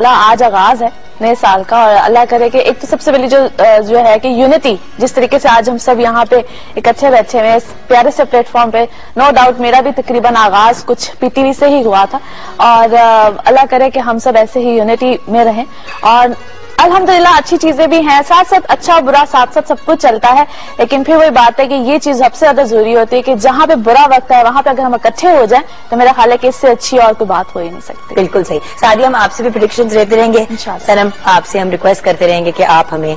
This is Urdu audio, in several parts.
آج آغاز ہے نئے سال کا اور اللہ کرے کہ ایک تو سب سے پہلی جو ہے کہ یونٹی جس طریقے سے آج ہم سب یہاں پہ اکٹھے بیٹھے ہوئے پیارے سے پلیٹ فارم پہ نو ڈاؤٹ میرا بھی تقریباً آغاز کچھ پی ٹی وی سے ہی ہوا تھا اور اللہ کرے کہ ہم سب ایسے ہی یونٹی میں رہیں اور الحمدللہ اچھی چیزیں بھی ہیں ساتھ ساتھ اچھا برا ساتھ ساتھ سب کچھ چلتا ہے لیکن پھر وہی بات ہے کہ یہ چیز سب سے زیادہ ضروری ہوتی ہے کہ جہاں پہ برا وقت ہے وہاں پہ اگر ہم اکٹھے ہو جائیں تو میرا خیال ہے کہ اس سے اچھی اور کوئی بات ہو ہی نہیں سکتی. بالکل صحیح. سعدیہ ہم آپ سے بھی پریڈکشنز لیتے رہیں گے. سنم آپ سے ہم ریکویسٹ کرتے رہیں گے کہ آپ ہمیں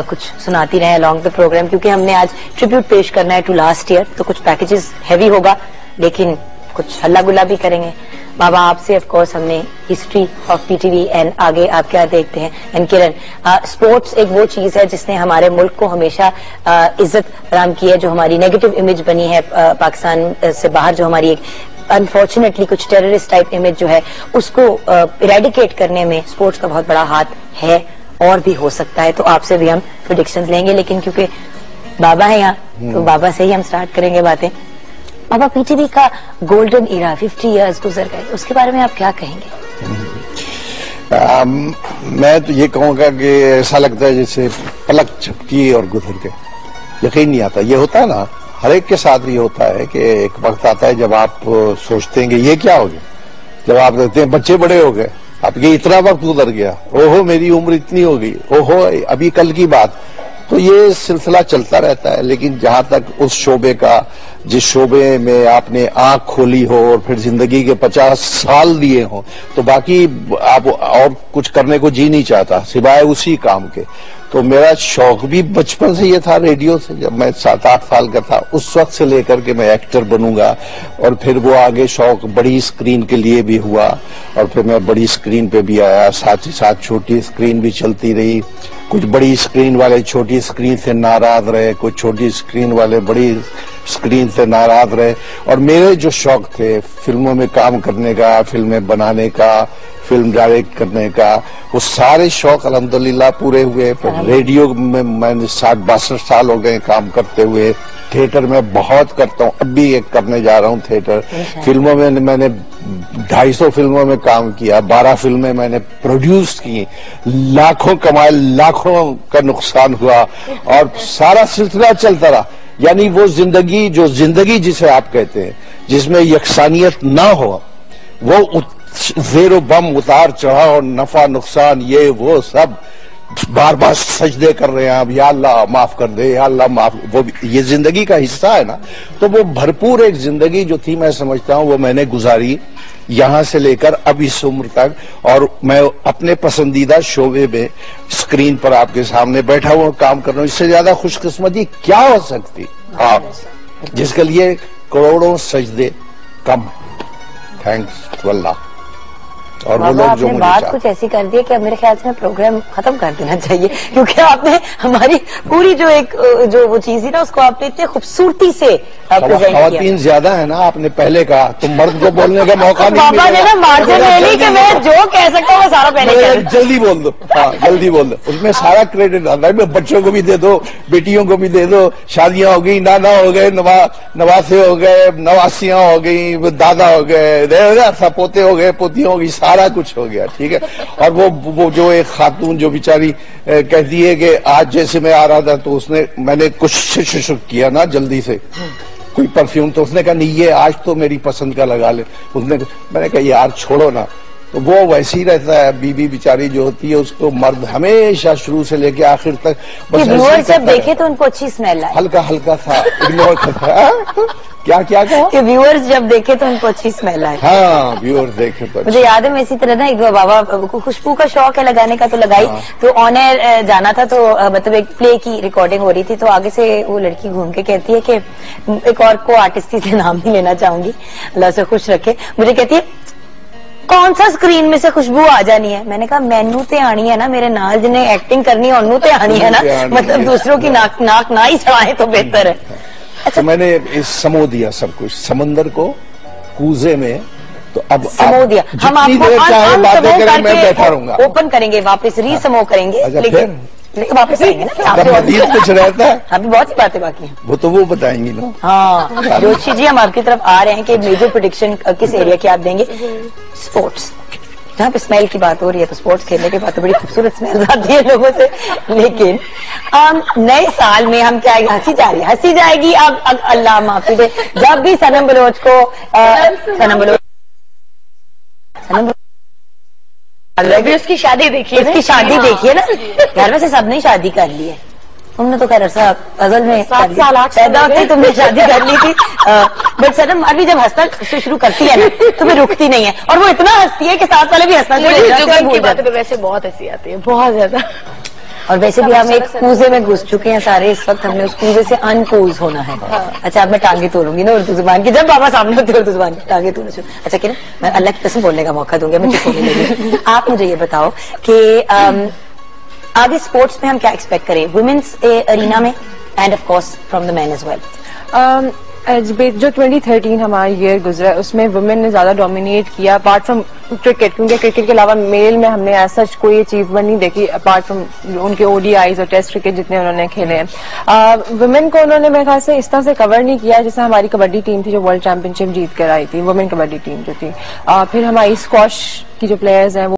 کچھ سناتی رہیں along the program کیونکہ ہم نے آج ٹریبیوٹ پیش کرنا ہے ٹو لاسٹ ایئر تو کچھ پیکیجز ہیوی ہوگا لیکن کچھ ہلا گلا بھی کریں گے. بابا آپ سے آف کورس ہم نے history of P T V and آگے آپ کیا دیکھتے ہیں اینڈ کرن اسپورٹس ایک وہ چیز ہے جس نے ہمارے ملک کو ہمیشہ عزت فراہم کی ہے جو ہماری نیگیٹو امیج بنی ہے پاکستان سے باہر جو ہماری ایک انفارچونیٹلی کچھ ٹیررسٹ ٹائپ امیج جو ہے اس کو ایریڈیکیٹ کرنے میں اسپورٹس کا بہت بڑا ہاتھ ہے اور بھی ہو سکتا ہے. تو آپ سے بھی ہم پریڈکشنز لیں گے لیکن کیونکہ بابا ہے یہاں تو بابا سے ہی ہم سٹارٹ کریں گے باتیں. بابا پی ٹی وی کا گولڈن ایرا 50 ایئرز گزر گئے اس کے بارے میں آپ کیا کہیں گے؟ میں تو یہ کہوں گا کہ ایسا لگتا ہے جیسے پلک جھپکی اور گزر گئے. یقین نہیں آتا. یہ ہوتا ہے نا ہر ایک کے ساتھ یہ ہوتا ہے کہ ایک وقت آتا ہے جب آپ سوچتے ہیں کہ یہ کیا ہو گیا. جب آپ کہتے ہیں بچے بڑے ہو گئے آپ کے اتنا وقت گزر گیا اوہو میری عمر اتنی ہو گئی اوہو ابھی کل کی بات. تو یہ سلسلہ چلتا رہتا ہے لیکن جہاں تک اس شعبے کا جس شعبے میں آپ نے آنکھ کھولی ہو اور پھر زندگی کے 50 سال دیے ہوں تو باقی آپ اور کچھ کرنے کو جی نہیں چاہتا سوائے اسی کام کے. تو میرا شوق بھی بچپن سے یہ تھا ریڈیو سے. جب میں 7-8 سال کا تھا اس وقت سے لے کر کے میں ایکٹر بنوں گا اور پھر وہ آگے شوق بڑی اسکرین کے لیے بھی ہوا اور پھر میں بڑی اسکرین پہ بھی آیا. ساتھ ہی ساتھ چھوٹی اسکرین بھی چلتی رہی. کچھ بڑی اسکرین والے چھوٹی اسکرین سے ناراض رہے کچھ چھوٹی اسکرین والے بڑی اسکرین سے ناراض رہے. اور میرے جو شوق تھے فلموں میں کام کرنے کا فلمیں بنانے کا فلم ڈائریکٹ کرنے کا وہ سارے شوق الحمدللہ پورے ہوئے. ریڈیو میں نے 60-62 سال ہو گئے کام کرتے ہوئے. تھیٹر میں بہت کرتا ہوں اب بھی ایک کرنے جا رہا ہوں تھیٹر. فلموں میں نے 250 فلموں میں کام کیا 12 فلمیں میں نے پروڈیوس کی. لاکھوں کمائے لاکھوں کا نقصان ہوا اور سارا سلسلہ چلتا رہا. یعنی وہ زندگی جو زندگی جسے آپ کہتے ہیں جس میں یکسانیت نہ ہو وہ زیر و بم اتار چڑھاؤ نفع نقصان یہ وہ سب بار بار سجدے کر رہے ہیں اب یا اللہ معاف کر دے یا اللہ معاف وہ یہ زندگی کا حصہ ہے نا. تو وہ بھرپور ایک زندگی جو تھی میں سمجھتا ہوں وہ میں نے گزاری یہاں سے لے کر اب اس عمر تک اور میں اپنے پسندیدہ شعبے میں اسکرین پر آپ کے سامنے بیٹھا ہوا کام کر رہا ہوں. اس سے زیادہ خوش قسمتی کیا ہو سکتی جس کے لیے کروڑوں سجدے کم. تھینکس ٹو اللہ. اور وہ لوگ جو بات کچھ ایسی کر دی کہ اب میرے خیال سے میں پروگرام ختم کر دینا چاہیے کیونکہ آپ نے ہماری پوری جو وہ چیز تھی نا اس کو آپ نے اتنے خوبصورتی سے خواتین زیادہ ہیں نا آپ نے پہلے کہا تم مرد کو بولنے کا موقع نہیں بابا نے نا مارجن لے لی کہ میں جو کہہ سکتا ہوں وہ سارا پہلے جلدی بول دو. ہاں جلدی بول دو. اس میں سارا کریڈٹ آتا ہے. بچوں کو بھی دے دو بیٹیوں کو بھی دے دو. شادیاں ہو گئی نانا ہو گئے نواسے ہو گئے نواسیاں ہو گئی دادا ہو گئے پوتے ہو گئے پوتیاں ہو گئی سارا کچھ ہو گیا. ٹھیک ہے. اور وہ جو ایک خاتون جو بیچاری کہتی ہے کہ آج جیسے میں آ رہا تھا تو اس نے میں نے کچھ ششک کیا نا جلدی سے کوئی پرفیوم تو اس نے کہا نہیں یہ آج تو میری پسند کا لگا لے. میں نے کہا یار چھوڑو نا. تو وہ ویسے ہی رہتا ہے. بیوی بیچاری جو ہوتی ہے اس کو مرد ہمیشہ شروع سے لے کے آخر تک بس جب دیکھے تو ان کو اچھی اسمیل آئی ہلکا ہلکا تھا اگنور کرتا. کیا کہا کہ ویورز جب دیکھے تو ان کو اچھی اسمیل آئی. ہاں ویورز دیکھے تو مجھے یاد ہے میں اسی طرح نا ایک بابا خوشبو کا شوق ہے لگانے کا تو لگائی تو آن ایئر جانا تھا تو مطلب ایک پلے کی ریکارڈنگ ہو رہی تھی تو آگے سے وہ لڑکی گھوم کے کہتی ہے کہ ایک اور کو آرٹسٹ سے نام نہیں لینا چاہوں گی اللہ سے خوش رکھے مجھے کہتی ہے کون سا اسکرین میں سے خوشبو آ جانی ہے. میں نے کہا مینو تے آنی ہے نا میرے نال جنہیں ایکٹنگ کرنی ہے انہوں تے آنی ہے نا مطلب دوسروں کی ناک نہ ہی چڑھائیں تو بہتر ہے. تو میں نے سمو دیا سب کچھ سمندر کو کوزے میں. تو اب سمو دیا ہم آپ کو اوپن کریں گے واپس ری سمو کریں گے لیکن واپس آئیں گے نا کچھ رہتا ہے ابھی بہت سی باتیں باقی ہیں وہ تو وہ بتائیں گی نا. ہاں جوشی جی ہم آپ کی طرف آ رہے ہیں کہ میجر پریڈکشن کس ایریا کی آپ دیں گے. اسپورٹس جہاں پہ اسمیل کی بات ہو رہی ہے تو اسپورٹس کھیلنے کے بعد تو بڑی خوبصورت اسمیل آتی ہے لوگوں سے. لیکن نئے سال میں ہم کیا ہنسی جائے گی اب اللہ معافی دے. جب بھی صنم بلوچ کو ابھی اس کی شادی دیکھیے, اس کی شادی دیکھیے نا یار, ویسے سب نے شادی کر لی ہے. تم نے تو خیر عرصہ اصل میں 7 سال 8 پیدا ہوتے تم نے شادی کر لی تھی. بٹ صنم ابھی جب ہنسنا شروع کرتی ہے نا تو پھر رکتی نہیں ہے, اور وہ اتنا ہنستی ہے کہ ساتھ والے بھی ہنسنا. باتوں پہ ویسے بہت ہنسی آتی ہے, بہت زیادہ. اور ویسے بھی ہم ایک کوزے میں گھس چکے ہیں سارے اس وقت, ہم نے اس کوزے سے انکوز ہونا ہے. اچھا اب میں ٹانگیں توڑوں گی نا اردو زبان کی, جب بابا سامنے ہوتے اردو زبان کی ٹانگیں توڑنا شروع. اچھا کہ نا میں اللہ کی قسم بولنے کا موقع دوں گی, میں چپ ہونے لگی. آپ مجھے یہ بتاؤ کہ آگے اسپورٹس میں ہم کیا ایکسپیکٹ کریں ویمنس ارینا میں, and of course from the man as well. جو 2013 ہمارا ایئر گزرا ہے اس میں وومن نے زیادہ ڈومینیٹ کیا اپارٹ فرام کرکٹ, کیونکہ کرکٹ کے علاوہ میل میں ہم نے ایسا کوئی اچیومنٹ نہیں دیکھی اپارٹ فرام ان کے او ڈی آئیز اور ٹیسٹ کرکٹ جتنے انہوں نے کھیلے ہیں. وومن کو انہوں نے میرے خیال سے اس طرح سے کور نہیں کیا جیسے ہماری کبڈی ٹیم تھی جو ورلڈ چیمپئن شپ جیت کر آئی تھی, وومن کبڈی ٹیم جو تھی. پھر ہماری اسکواش کی جو پلیئرز ہیں